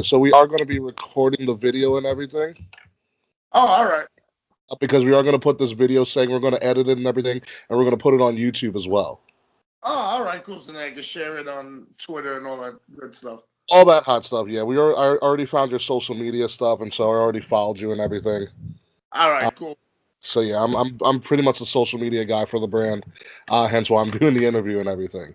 So we are going to be recording the video and everything Oh, all right. because we are going to put this video saying we're going to edit it and everything, and we're going to put it on YouTube as well. Oh, all right. Cool. So then I can share it on Twitter and all that good stuff. All that hot stuff. Yeah, I already found your social media stuff, and so I already followed you and everything. All Uh, right. Cool. so yeah, I'm pretty much a social media guy for the brand, hence why I'm doing the interview and everything.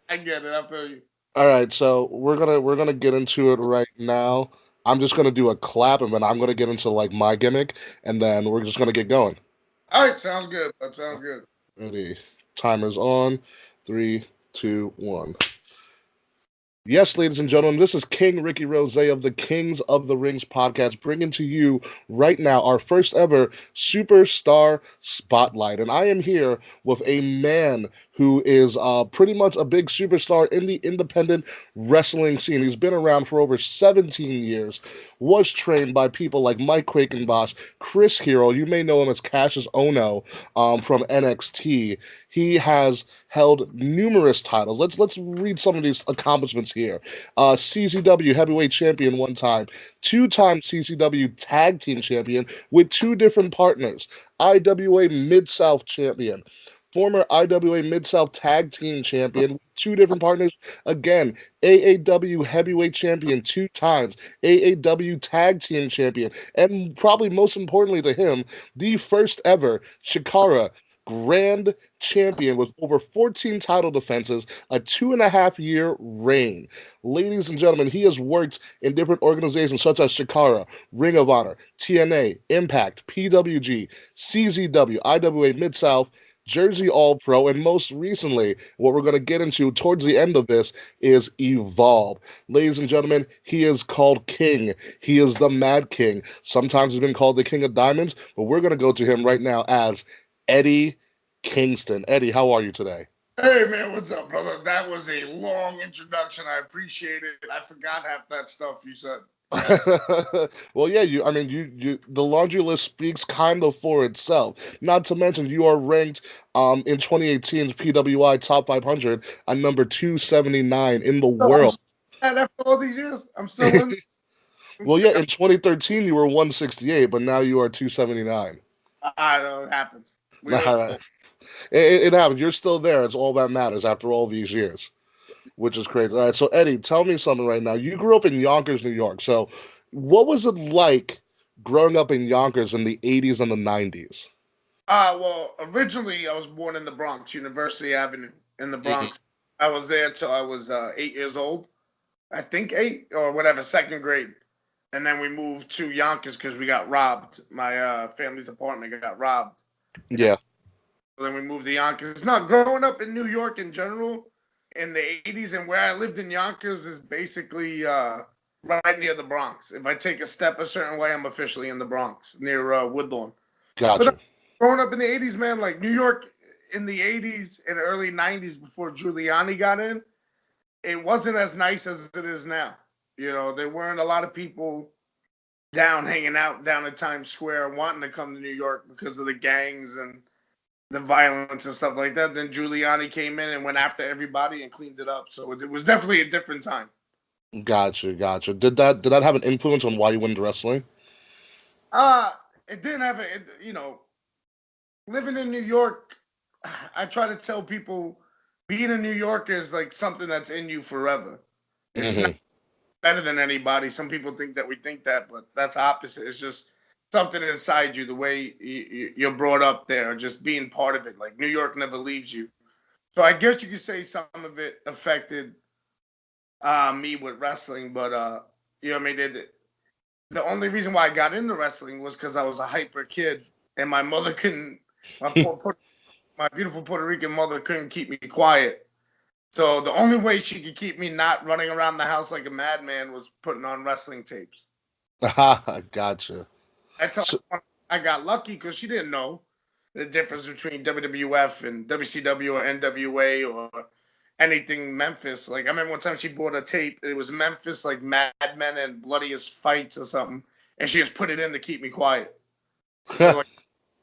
I get it. I feel you. All right, so we're gonna get into it right now. I'm just gonna do a clap, and then I'm gonna get into like my gimmick, and then we're just gonna get going. All right. Sounds good. That sounds good. Ready? Timer's on. Three, two, one. Yes, ladies and gentlemen, this is King Rickie Rozay of the Kings of the Rings podcast, bringing to you right now our first ever Superstar Spotlight. And I am here with a man who is pretty much a big superstar in the independent wrestling scene. He's been around for over 17 years, was trained by people like Mike Quakenboss, Chris Hero. You may know him as Cassius Ono from NXT. He has held numerous titles. Let's read some of these accomplishments here. CZW heavyweight champion one time, two-time CZW tag team champion with two different partners. IWA Mid South champion, former IWA Mid South tag team champion with two different partners. Again, AAW heavyweight champion two times, AAW tag team champion, and probably most importantly to him, the first ever Shikara Grand Champion with over 14 title defenses, a 2.5 year reign. Ladies and gentlemen, he has worked in different organizations such as Shikara, Ring of Honor, TNA, Impact, PWG, CZW, IWA Mid South, Jersey All Pro, and most recently, what we're going to get into towards the end of this is Evolve. Ladies and gentlemen, he is called King. He is the Mad King. Sometimes he's been called the King of Diamonds, but we're going to go to him right now as Eddie Kingston. Eddie, how are you today? Hey, man. What's up, brother? That was a long introduction. I appreciate it. I forgot half that stuff you said. Yeah. Well, yeah, you the laundry list speaks kind of for itself. Not to mention you are ranked in 2018's PWI Top 500 at number 279 in the So I'm world. still after all these years. I'm still in. Well, yeah, in 2013 you were 168, but now you are 279. I know it happens. We All live right. for. It happens. You're still there. It's all that matters after all these years, which is crazy. All right, so Eddie, tell me something right now. You grew up in Yonkers, New York. So, what was it like growing up in Yonkers in the 80s and the 90s? Well, originally I was born in the Bronx, University Avenue in the Mhm. Bronx. I was there till I was 8 years old. I think eight or whatever, second grade. And then we moved to Yonkers because we got robbed. My family's apartment got robbed. And Yeah, then we moved to Yonkers. Not growing up in New York in general in the 80s and where I lived in Yonkers is basically right near the Bronx. If I take a step a certain way, I'm officially in the Bronx near Woodlawn. But gotcha. growing up in the 80s, man, like New York in the 80s and early 90s before Giuliani got in, it wasn't as nice as it is now. You know, there weren't a lot of people down hanging out down at Times Square wanting to come to New York because of the gangs and the violence and stuff like that. Then Giuliani came in and went after everybody and cleaned it up. So it was definitely a different time. Gotcha. Did that have an influence on why you went into wrestling? Uh, it didn't have living in New York, I try to tell people being a New Yorker is like something that's in you forever. It's not Hmm. better than anybody. Some people think that we think that, but that's opposite. It's just something inside you, the way you're brought up there, just being part of it. Like New York never leaves you. So I guess you could say some of it affected me with wrestling, but you know, what I mean, the only reason why I got into wrestling was because I was a hyper kid, and my mother couldn't. My my beautiful Puerto Rican mother couldn't keep me quiet. So the only way she could keep me not running around the house like a madman was putting on wrestling tapes. Gotcha. I tell So, her I got lucky because she didn't know the difference between WWF and WCW or NWA or anything Memphis. Like I remember one time she bought a tape. It was Memphis like Mad Men and Bloodiest Fights or something, and she just put it in to keep me quiet. So I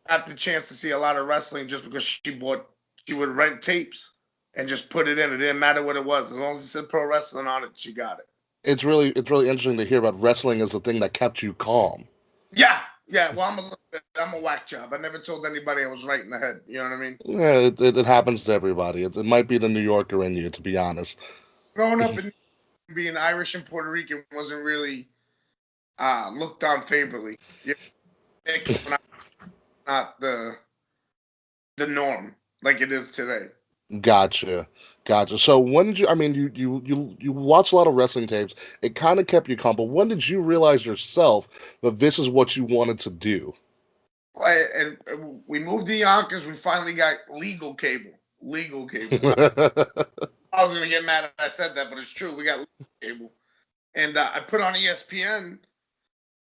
got the chance to see a lot of wrestling just because she would rent tapes and just put it in. It didn't matter what it was as long as it said pro wrestling on it. She got it. it's really interesting to hear about wrestling as the thing that kept you calm. Yeah, yeah. Well, I'm a whack job. I never told anybody I was right in the head. You know what I mean? Yeah, it happens to everybody. It might be the New Yorker in you, to be honest. Growing up and being Irish and Puerto Rican wasn't really looked on favorably. You know, mixed, but not the norm like it is today. Gotcha, gotcha. So when did you? I mean, you watch a lot of wrestling tapes. It kind of kept you calm, but when did you realize yourself that this is what you wanted to do? And we moved to Yonkers. We finally got legal cable. Legal cable. I was gonna get mad if I said that, but it's true. We got legal cable, and I put on ESPN,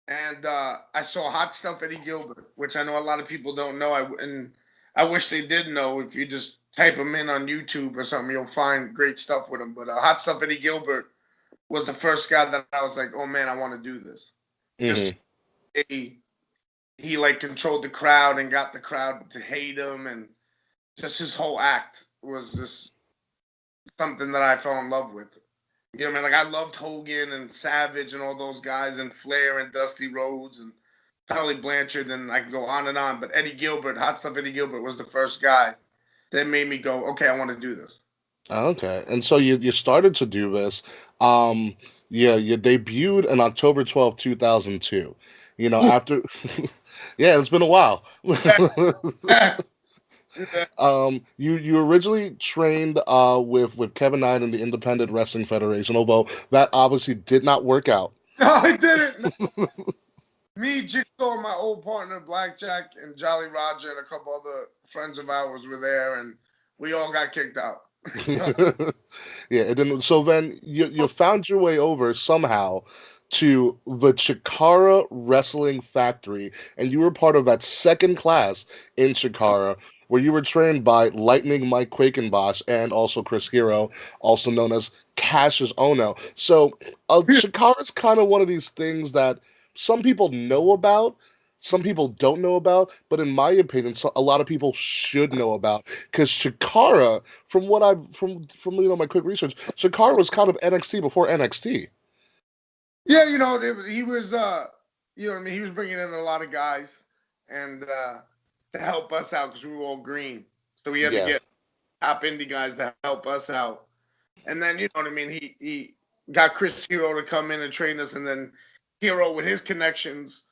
and I saw Hot Stuff Eddie Gilbert, which I know a lot of people don't know. And I wish they did know. If you just type him in on YouTube or something, you'll find great stuff with him. But Hot Stuff Eddie Gilbert was the first guy that I was like, oh man, I want to do this. Just Hmm. he like controlled the crowd and got the crowd to hate him, and just his whole act was just something that I fell in love with. You know what I mean? Like I loved Hogan and Savage and all those guys and Flair and Dusty Rhodes and Tully Blanchard, and I can go on and on. But Eddie Gilbert, Hot Stuff Eddie Gilbert, was the first guy that made me go, okay, I want to do this. Okay, and so you started to do this. Um, yeah, you debuted in October 12th, 2002. You know, after yeah, it's been a while. You originally trained with Kevin Knight in the Independent Wrestling Federation, although that obviously did not work out. No, I didn't. No. Me, Jigsaw, my old partner, Blackjack, and Jolly Roger, and a couple other friends of ours were there, and we all got kicked out. Yeah, it didn't. So then you found your way over somehow to the Chikara Wrestling Factory, and you were part of that second class in Chikara, where you were trained by Lightning Mike Quakenboss and also Chris Hero, also known as Cassius Ono. So Chikara is kind of one of these things that some people know about. Some people don't know about, but in my opinion, a lot of people should know about because Chikara, from what I've from my quick research, Shakar was kind of NXT before NXT. Yeah, he was, you know what I mean? He was bringing in a lot of guys and to help us out because we were all green. So we had to Yeah. get top indie guys to help us out. And then, you know what I mean? He got Chris Hero to come in and train us. And then Hero, with his connections,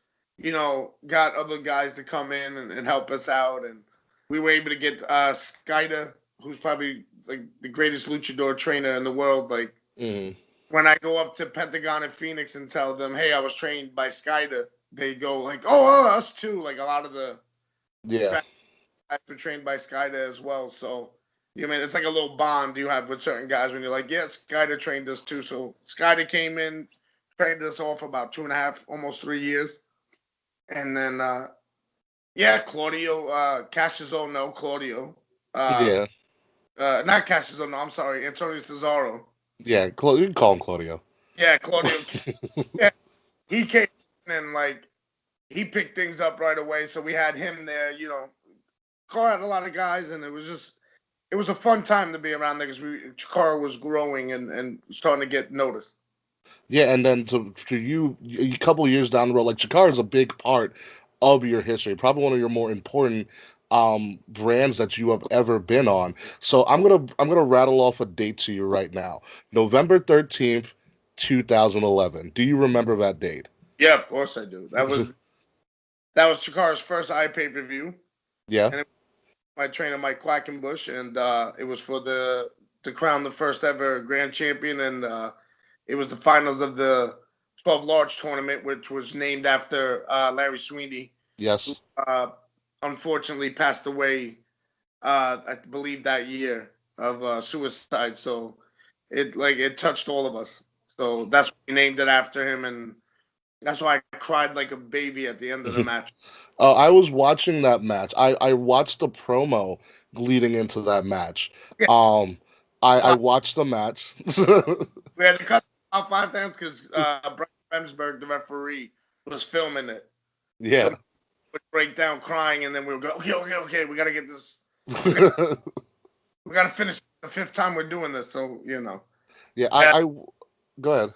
got other guys to come in and help us out. And we were able to get Skida, who's probably like the greatest luchador trainer in the world. Like, Mm. when I go up to Pentagon and Phoenix and tell them, "Hey, I was trained by Skida," they go like, "Oh, us too." Like a lot of the Yeah. guys were trained by Skida as well. So, it's like a little bond you have with certain guys when you're like, "Yeah, Skida trained us too." So Skida came in, trained us all for about 2.5, almost 3 years, and then yeah, Claudio, Cassius no Claudio, uh, Yeah. not Cassius no, I'm sorry, Antonio Cesaro. Yeah. You can call him Claudio. Yeah, Claudio. Yeah, he came in and like he picked things up right away. So we had him there, call out a lot of guys, and it was a fun time to be around there because Chikara was growing and starting to get noticed. Yeah, and then to you, a couple of years down the road, like Chikara is a big part of your history, probably one of your more important brands that you have ever been on. So I'm gonna rattle off a date to you right now. November 13th, 2011. Do you remember that date? Yeah, of course I do. That was Chikara's first pay-per-view, Yeah. and it was my trainer Mike Quackenbush, and it was for the crown the first ever grand champion, and it was the finals of the 12 large tournament, which was named after Larry Sweeney, who Yes. unfortunately passed away, I believe that year of suicide. So it touched all of us. So that's why we named it after him, and that's why I cried like a baby at the end of the match. I was watching that match. I watched the promo leading into that match. Yeah, Um, I watched the match. we had to cut out 5 times because Brian Remsburg, the referee, was filming it. So Yeah. we would break down crying, and then we would go, okay, okay, okay, we gotta get this. We gotta finish the fifth time we're doing this. So Yeah, yeah, I go ahead.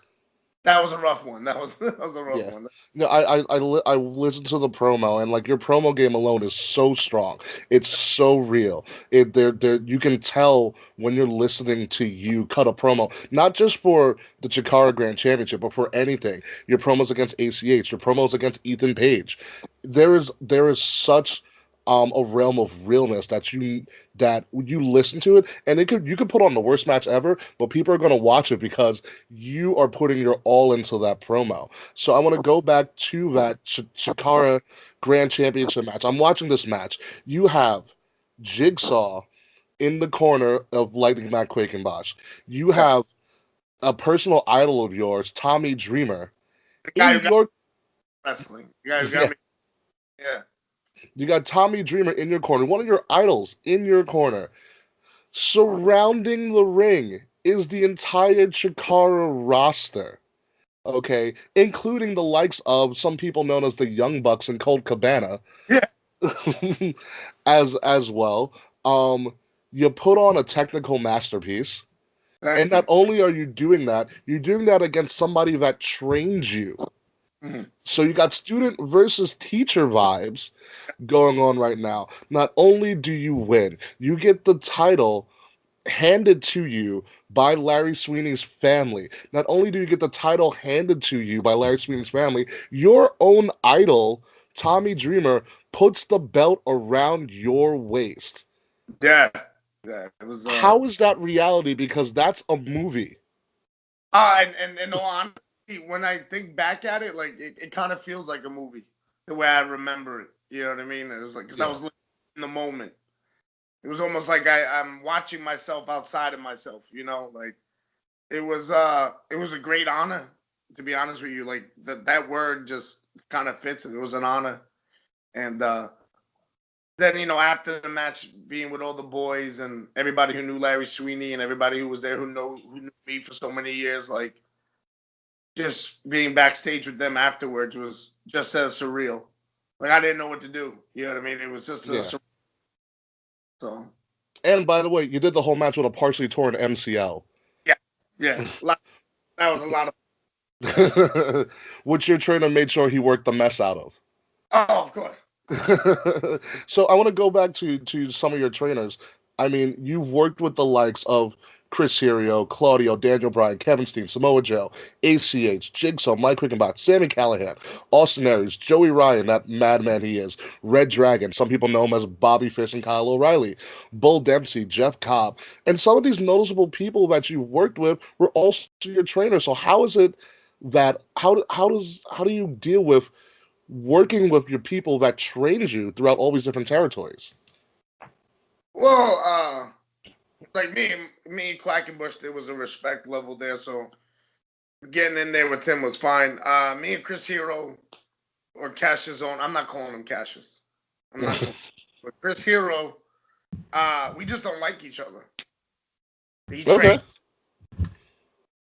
That was a rough one. That was a rough Yeah. one. No, I listened to the promo, and like your promo game alone is so strong. It's so real. There you can tell when you're listening to you cut a promo, not just for the Chikara Grand Championship, but for anything. Your promos against ACH, your promos against Ethan Page. There is such a realm of realness that you listen to it, and you could put on the worst match ever, but people are gonna watch it because you are putting your all into that promo. So I want to go back to that Chikara Grand Championship match. I'm watching this match. You have Jigsaw in the corner of Lightning McQuakenbosh. You Yeah. have a personal idol of yours, Tommy Dreamer, The guy in who got your wrestling. The guy who got yeah. me. Yeah. You got Tommy Dreamer in your corner, one of your idols in your corner. Surrounding the ring is the entire Chikara roster. Okay, including the likes of some people known as the Young Bucks and Colt Cabana, Yeah. as well. Um, you put on a technical masterpiece, and Thank not you. only are you doing that, you're doing that against somebody that trained you. Mhm. So you got student versus teacher vibes going on right now. Not only do you win, you get the title handed to you by Larry Sweeney's family. Not only do you get the title handed to you by Larry Sweeney's family, your own idol, Tommy Dreamer, puts the belt around your waist. Yeah. Yeah. It was How is that reality? Because that's a movie. and no honesty, when I think back at it, like it kind of feels like a movie the way I remember it. You know what I mean? It was like because I Yeah. was living in the moment. It was almost like I'm watching myself outside of myself. Like it was a great honor. To be honest with you, like that word just kind of fits it. It was an honor, and then after the match, being with all the boys and everybody who knew Larry Sweeney and everybody who was there who knew me for so many years, like just being backstage with them afterwards was just as surreal. Like I didn't know what to do. You know what I mean? It was just Yeah. so And by the way, you did the whole match with a partially torn MCL. yeah, yeah. That was a lot of yeah. Which your trainer made sure he worked the mess out of. Oh, of course. So I want to go back to some of your trainers. I mean, you've worked with the likes of Chris Hero, Claudio, Daniel Bryan, Kevin Steen, Samoa Joe, ACH, Jigsaw, Mike Rickenbach, Sammy Callahan, Austin Aries, Joey Ryan, that madman he is, Red Dragon, some people know him as Bobby Fish and Kyle O'Reilly, Bull Dempsey, Jeff Cobb, and some of these noticeable people that you worked with were also your trainers. So how is it that how do you deal with working with your people that trained you throughout all these different territories? Well, like me and Quackenbush, there was a respect level there, so getting in there with him was fine. Me and Chris Hero or Cassius Zone, I'm not calling him Cassius. I'm not calling but Chris Hero, we just don't like each other. He trained Okay.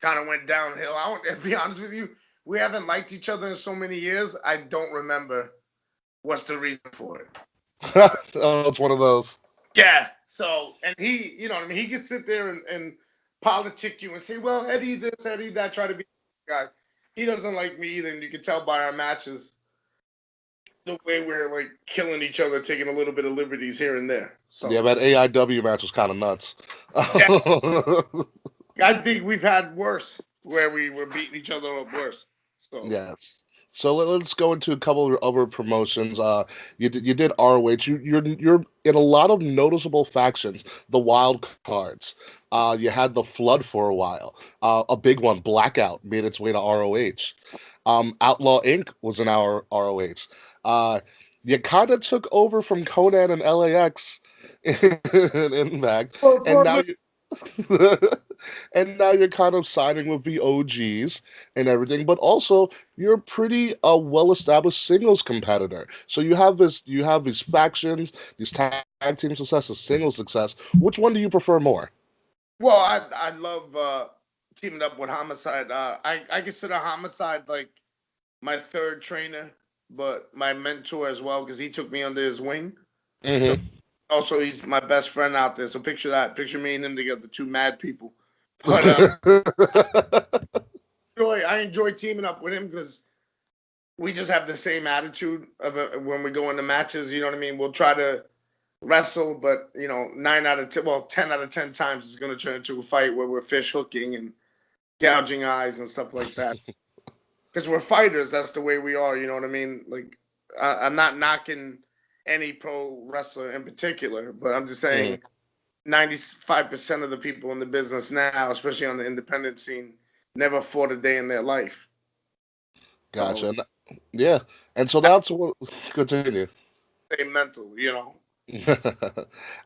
kind of went downhill. I won't, to be honest with you, we haven't liked each other in so many years. I don't remember what's the reason for it. Oh, it's one of those. Yeah. So, and he, you know what I mean? He could sit there and politic you and say, well, Eddie this, Eddie that, try to be a guy. He doesn't like me either. And you can tell by our matches the way we're like killing each other, taking a little bit of liberties here and there. Yeah, So, that AIW match was kind of nuts. yeah, I think we've had worse where we were beating each other up worse. So, Yes. So let's go into a couple of other promotions. You did ROH. You're in a lot of noticeable factions. The Wild Cards. You had the Flood for a while. A big one, Blackout, made its way to ROH. Outlaw Inc. was in our ROH. You kind of took over from Conan and LAX in Impact, well, and for a now minute, you and now you're kind of siding with the OGs and everything, but also you're a pretty well-established singles competitor. So you have these factions, these tag team success, this single success. Which one do you prefer more? well, I love teaming up with Homicide. I consider Homicide like my third trainer, but my mentor as well because he took me under his wing. So Hmm. also he's my best friend out there. So picture that. Picture me and him together, two mad people. But I enjoy teaming up with him because we just have the same attitude of when we go into matches. You know what I mean? We'll try to wrestle, but 10 out of 10 times it's going to turn into a fight where we're fish hooking and gouging eyes and stuff like that. Because we're fighters, that's the way we are. You know what I mean? Like I'm not knocking any pro wrestler in particular, but I'm just saying 95% of the people in the business now, especially on the independent scene, never fought a day in their life. Gotcha. So, Yeah. And so that's what continue. stay mental.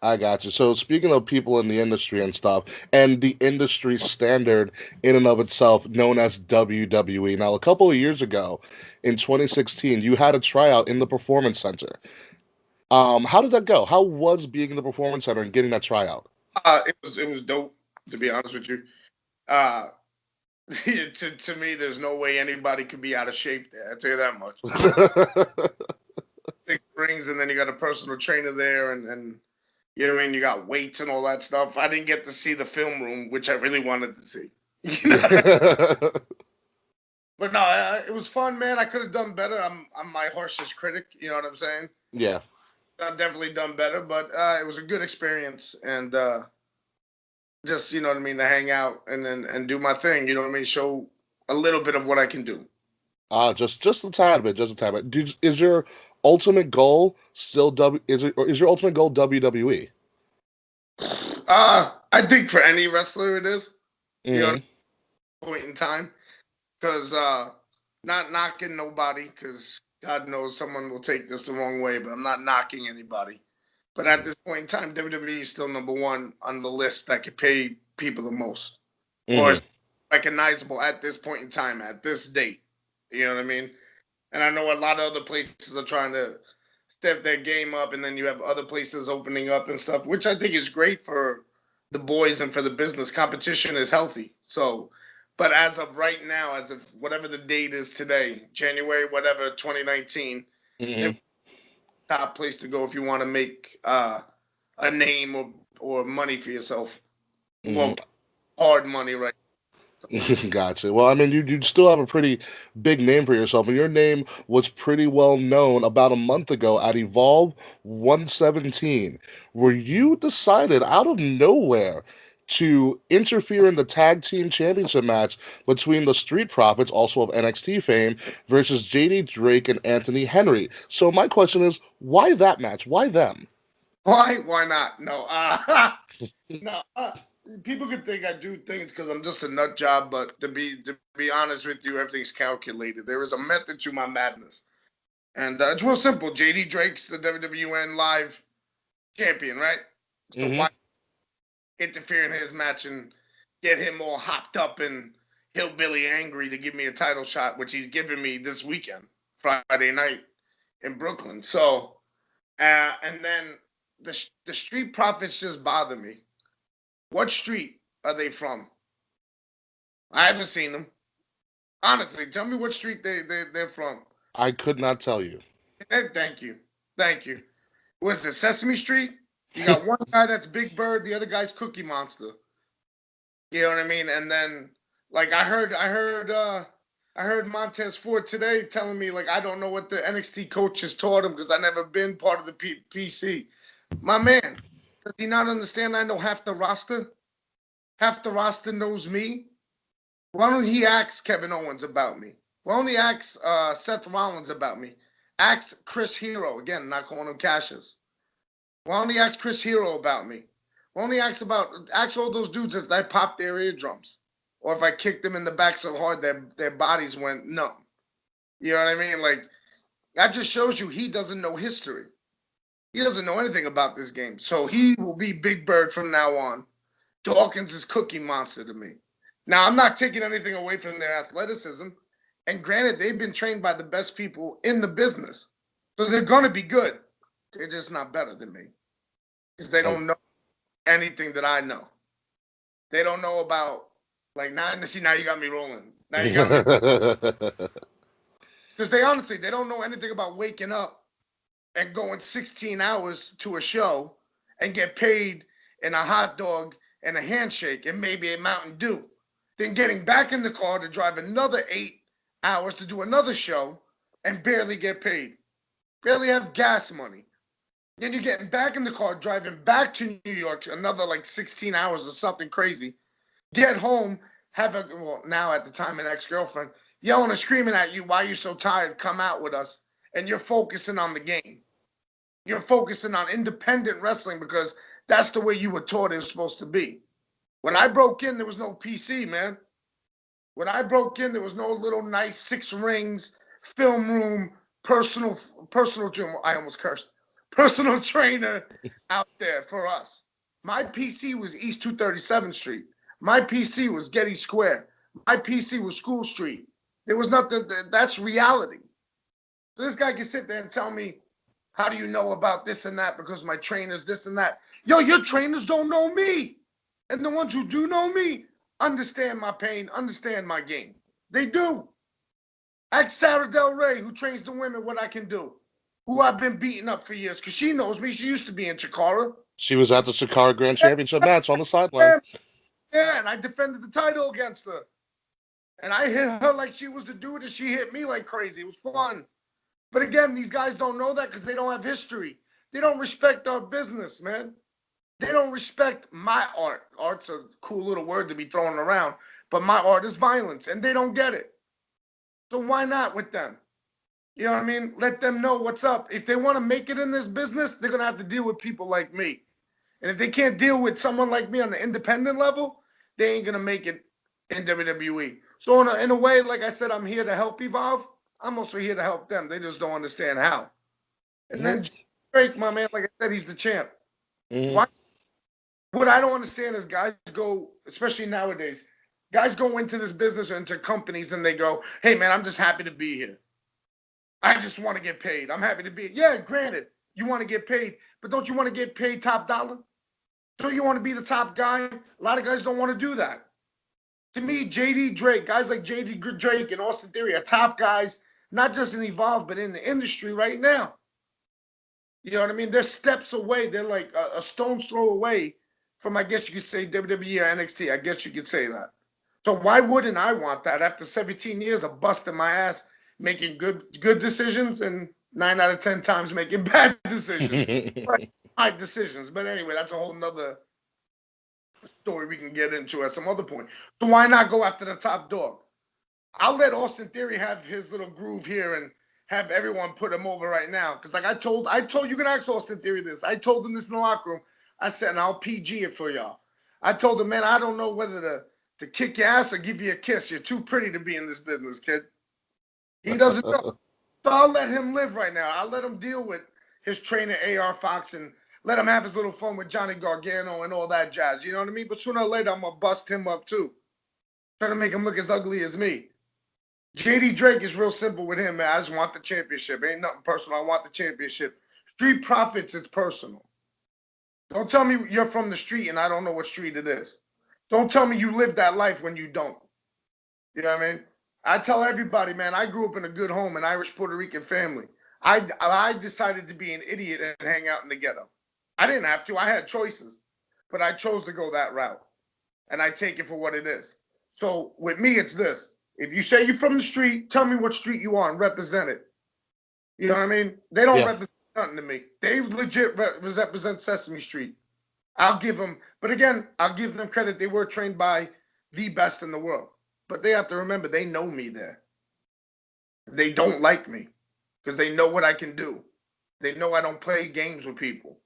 I got you. So speaking of people in the industry and stuff, and the industry standard in and of itself, known as WWE. Now, a couple of years ago, in 2016, you had a tryout in the Performance Center. How did that go? How was being in the Performance Center and getting that tryout? It was dope, to be honest with you. Uh, to me, there's no way anybody could be out of shape there. I tell you that much. 6 rings, and then you got a personal trainer there, and you know what I mean. You got weights and all that stuff. I didn't get to see the film room, which I really wanted to see. But no, it was fun, man. I could have done better. I'm my harshest critic. You know what I'm saying? Yeah. I've definitely done better, but it was a good experience, and just you know what I mean, to hang out and do my thing. You know what I mean? Show a little bit of what I can do. Just a tad bit, just a tad bit. Is your ultimate goal still is your ultimate goal WWE? I think for any wrestler it is. You know, at Hmm. a point in time, because not knocking nobody, because God knows someone will take this the wrong way, but I'm not knocking anybody. But at this point in time, WWE is still number one on the list that could pay people the most, or Hmm. is recognizable at this point in time, at this date. You know what I mean? And I know a lot of other places are trying to step their game up, and then you have other places opening up and stuff, which I think is great for the boys and for the business. Competition is healthy. So, but as of right now, as of whatever the date is today, January, whatever, 2019, Hmm. they're top place to go if you want to make a name or money for yourself. Hmm. Well, hard money, right? Gotcha. Well, I mean, you still have a pretty big name for yourself, and your name was pretty well known about a month ago at Evolve 117, where you decided out of nowhere to interfere in the tag team championship match between the Street Profits, also of NXT fame, versus JD Drake and Anthony Henry. So my question is, why that match? Why them? Why? Why not? No. No. People could think I do things because I'm just a nut job, but to be honest with you, everything's calculated. There is a method to my madness, and it's real simple. JD Drake's the WWN Live champion, right? So Hmm. why interfere in his match and get him all hopped up and hillbilly angry to give me a title shot, which he's giving me this weekend, Friday night in Brooklyn. So, and then the Street Profits just bother me. What street are they from? I haven't seen them. Honestly, tell me what street they're from. I could not tell you. Thank you. Thank you. Was it Sesame Street? You got one guy that's Big Bird, the other guy's Cookie Monster. You know what I mean? And then like I heard Montez Ford today telling me like I don't know what the NXT coaches taught him because I never been part of the PC. My man, does he not understand I know half the roster? Half the roster knows me. Why don't he ask Kevin Owens about me? Why don't he ask Seth Rollins about me? Ask Chris Hero again, not calling him Cassius. Why don't he ask Chris Hero about me? Why don't he ask all those dudes if I popped their eardrums, or if I kicked them in the back so hard that their bodies went numb? You know what I mean? Like that just shows you he doesn't know history. He doesn't know anything about this game. So he will be Big Bird from now on. Dawkins is Cookie Monster to me. Now, I'm not taking anything away from their athleticism. And granted, they've been trained by the best people in the business. So they're going to be good. They're just not better than me because they Oh. don't know anything that I know. They don't know about, like, now, see, now you got me rolling. Now you got me, because they don't know anything about waking up and going 16 hours to a show and get paid in a hot dog and a handshake and maybe a Mountain Dew. then getting back in the car to drive another 8 hours to do another show and barely get paid, barely have gas money. Then you're getting back in the car, driving back to New York, another like 16 hours or something crazy. Get home, now at the time an ex-girlfriend, yelling and screaming at you, why are you so tired? Come out with us. And you're focusing on the game. You're focusing on independent wrestling because that's the way you were taught it was supposed to be. When I broke in, there was no PC, man. When I broke in, there was no little nice 6 rings, film room, personal gym. I almost cursed. Personal trainer out there for us. My PC was East 237th Street. My PC was Getty Square. My PC was School Street. There was nothing. That's reality. So this guy can sit there and tell me, how do you know about this and that? Because my trainers, this and that. Yo, your trainers don't know me. And the ones who do know me understand my pain, understand my game. They do. Ask Sarah Del Rey, who trains the women, what I can do. Who I've been beating up for years, because she knows me. She used to be in Chikara. She was at the Chicago Grand Championship match on the sideline. Yeah, and I defended the title against her. And I hit her like she was the dude, and she hit me like crazy. It was fun. But again, these guys don't know that because they don't have history. They don't respect our business, man. They don't respect my art. Art's a cool little word to be thrown around, but my art is violence, and they don't get it. So why not with them? You know what I mean? Let them know what's up. If they want to make it in this business, they're going to have to deal with people like me. And if they can't deal with someone like me on the independent level, they ain't going to make it in WWE. So in a way, like I said, I'm here to help Evolve. I'm also here to help them. They just don't understand how. And then Drake, my man, like I said, he's the champ. Why? What I don't understand is guys go, especially nowadays, guys go into this business or into companies and they go, hey, man, I'm just happy to be here. I just want to get paid. I'm happy to be here. Yeah, granted, you want to get paid, but don't you want to get paid top dollar? Don't you want to be the top guy? A lot of guys don't want to do that. To me, JD Drake, guys like JD Drake and Austin Theory are top guys, not just in Evolve, but in the industry right now. You know what I mean? They're steps away. They're like a stone's throw away from, I guess you could say, WWE or NXT. I guess you could say that. So why wouldn't I want that after 17 years of busting my ass, making good decisions, and 9 out of 10 times making bad decisions? Right decisions. But anyway, that's a whole nother story we can get into at some other point. So why not go after the top dog? I'll let Austin Theory have his little groove here and have everyone put him over right now. Because like I told you can ask Austin Theory this. I told him this in the locker room. I said, and I'll PG it for y'all. I told him, man, I don't know whether to kick your ass or give you a kiss. You're too pretty to be in this business, kid. He doesn't know. So I'll let him live right now. I'll let him deal with his trainer, AR Fox, and let him have his little fun with Johnny Gargano and all that jazz. You know what I mean? But sooner or later, I'm going to bust him up too. Trying to make him look as ugly as me. JD Drake is real simple with him, man. I just want the championship. Ain't nothing personal. I want the championship. Street Profits, it's personal. Don't tell me you're from the street and I don't know what street it is. Don't tell me you live that life when you don't. You know what I mean? I tell everybody, man, I grew up in a good home, an Irish Puerto Rican family. I decided to be an idiot and hang out in the ghetto. I didn't have to. I had choices. But I chose to go that route. And I take it for what it is. So with me, it's this. If you say you're from the street, tell me what street you on. Represent it. You know what I mean? They don't represent nothing to me. They legit represent Sesame Street. I'll give them, but again, I'll give them credit. They were trained by the best in the world. But they have to remember, they know me there. They don't like me because they know what I can do. They know I don't play games with people.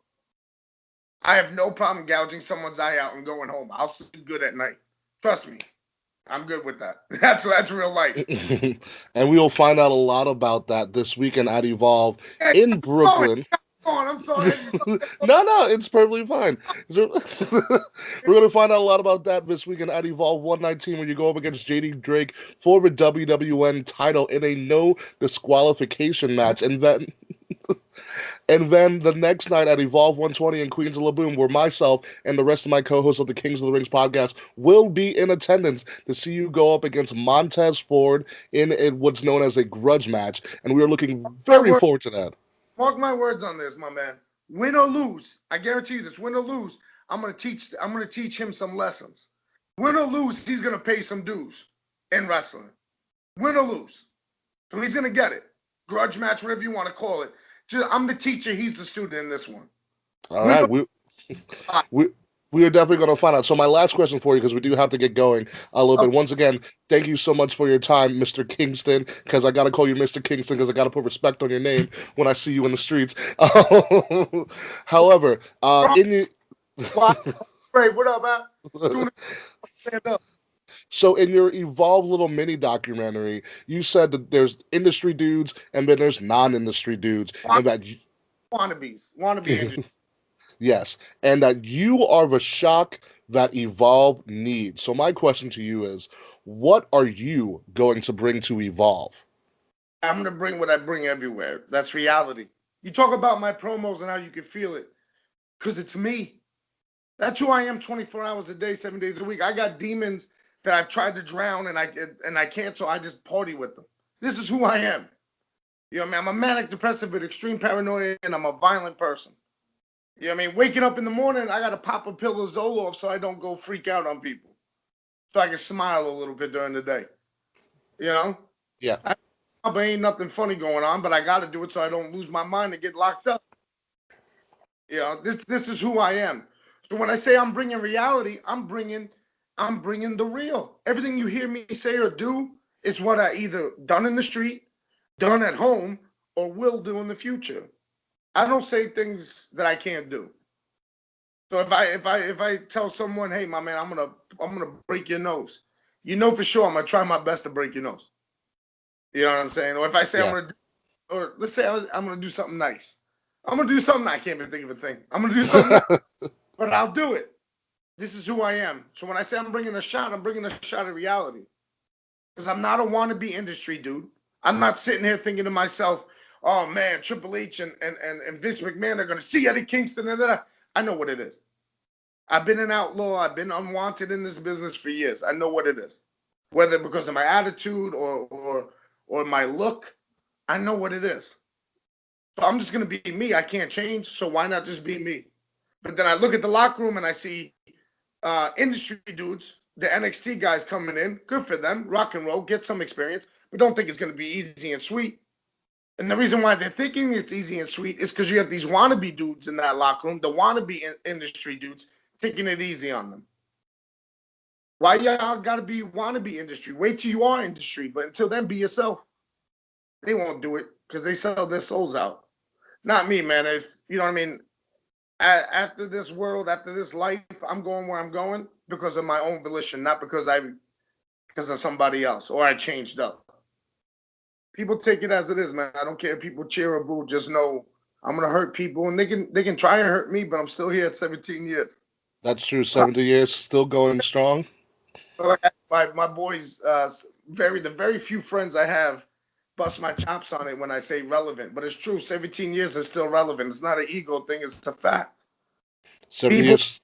I have no problem gouging someone's eye out and going home. I'll sleep good at night. Trust me. I'm good with that. That's real life. And we will find out a lot about that this weekend at Evolve in Brooklyn. I'm sorry. No, it's perfectly fine. We're going to find out a lot about that this weekend at Evolve 119 when you go up against JD Drake for the WWN title in a no disqualification match. And then the next night at Evolve 120 in Queens of Laboon, where myself and the rest of my co-hosts of the Kings of the Rings podcast will be in attendance to see you go up against Montez Ford in what's known as a grudge match. And we are looking very forward to that. Mark my words on this, my man. Win or lose, I guarantee you this. Win or lose, I'm gonna teach him some lessons. Win or lose, he's gonna pay some dues in wrestling. Win or lose, so he's gonna get it. Grudge match, whatever you want to call it. I'm the teacher, he's the student in this one. All right, we we are definitely going to find out. So my last question for you, because we do have to get going a little bit. Once again, thank you so much for your time, Mr. Kingston, because I got to call you Mr. Kingston because I got to put respect on your name when I see you in the streets. However, in you. Hey, what up, man? Stand up. So in your Evolve little mini documentary, you said that there's industry dudes and then there's non-industry dudes, and that wannabes, industry. Yes, and that you are the shock that Evolve needs. So my question to you is, what are you going to bring to Evolve? I'm going to bring what I bring everywhere. That's reality. You talk about my promos and how you can feel it, because it's me. That's who I am 24 hours a day, 7 days a week. I got demons that I've tried to drown and I can't, so I just party with them. This is who I am. You know what I mean? I'm a manic depressive with extreme paranoia, and I'm a violent person. You know what I mean? Waking up in the morning, I got to pop a pill of Zoloft so I don't go freak out on people. So I can smile a little bit during the day. You know? Yeah. But ain't nothing funny going on, but I got to do it so I don't lose my mind and get locked up. You know, this is who I am. So when I say I'm bringing reality, I'm bringing the real. Everything you hear me say or do is what I either done in the street, done at home, or will do in the future. I don't say things that I can't do. So if I tell someone, hey, my man, I'm gonna break your nose, you know for sure I'm gonna try my best to break your nose. You know what I'm saying? Or if I say I'm gonna, or let's say I'm gonna do something nice, I'm gonna do something. I can't even think of a thing. I'm gonna do something, but I'll do it. This is who I am. So when I say I'm bringing a shot, I'm bringing a shot of reality. Because I'm not a wannabe industry dude. I'm not sitting here thinking to myself, oh man, Triple H and Vince McMahon are gonna see Eddie Kingston and that. I know what it is. I've been an outlaw. I've been unwanted in this business for years. I know what it is. Whether because of my attitude or my look, I know what it is. So I'm just gonna be me. I can't change. So why not just be me? But then I look at the locker room and I see industry dudes, the NXT guys coming in. Good for them. Rock and roll, get some experience, but don't think it's gonna be easy and sweet. And the reason why they're thinking it's easy and sweet is because you have these wannabe dudes in that locker room, the wannabe industry dudes, taking it easy on them. Why y'all gotta be wannabe industry? Wait till you are industry, but until then, be yourself. They won't do it because they sell their souls out. Not me, man. If you know what I mean. After this world, after this life, I'm going where I'm going because of my own volition, not because of somebody else or I changed up. People take it as it is, man. I don't care if people cheer or boo. Just know I'm gonna hurt people, and they can try and hurt me, but I'm still here at 17 years. That's true. 70 years, still going strong. My boys, the very few friends I have bust my chops on it when I say relevant, but it's true. 17 years is still relevant. It's not an ego thing. It's a fact. 70 years.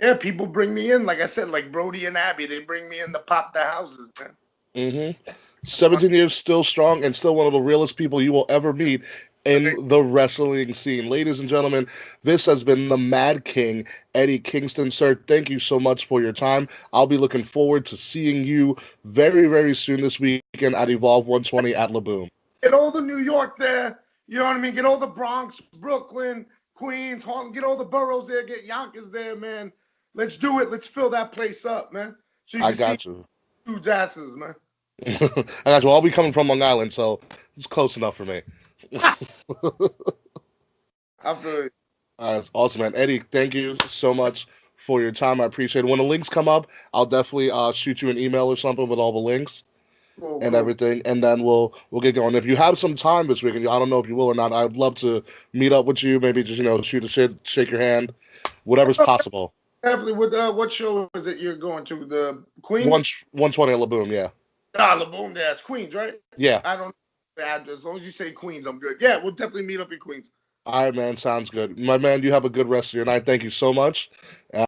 Yeah, people bring me in. Like I said, like Brody and Abby, they bring me in to pop the houses, man. Mm-hmm. 17 years, still strong, and still one of the realest people you will ever meet in the wrestling scene. Ladies and gentlemen, this has been the Mad King, Eddie Kingston. Sir, thank you so much for your time. I'll be looking forward to seeing you very, very soon this weekend at Evolve 120 at Laboom. Get all the New York there. You know what I mean? Get all the Bronx, Brooklyn, Queens, Harlem. Get all the boroughs there. Get Yonkers there, man. Let's do it. Let's fill that place up, man. So you can see dudes' asses, man. I got you. I'll be coming from Long Island, so it's close enough for me. I feel it. All right, awesome, man. Eddie, thank you so much for your time. I appreciate it. When the links come up, I'll definitely shoot you an email or something with all the links and everything, and then we'll get going. If you have some time this weekend, I don't know if you will or not. I'd love to meet up with you. Maybe just shoot a shit, shake your hand, whatever's possible. Definitely. What show is it you're going to? The Queens? 120 at Laboom, yeah. Laboom, yeah, it's Queens, right? Yeah. I don't know the address. As long as you say Queens, I'm good. Yeah, we'll definitely meet up in Queens. All right, man. Sounds good. My man, you have a good rest of your night. Thank you so much.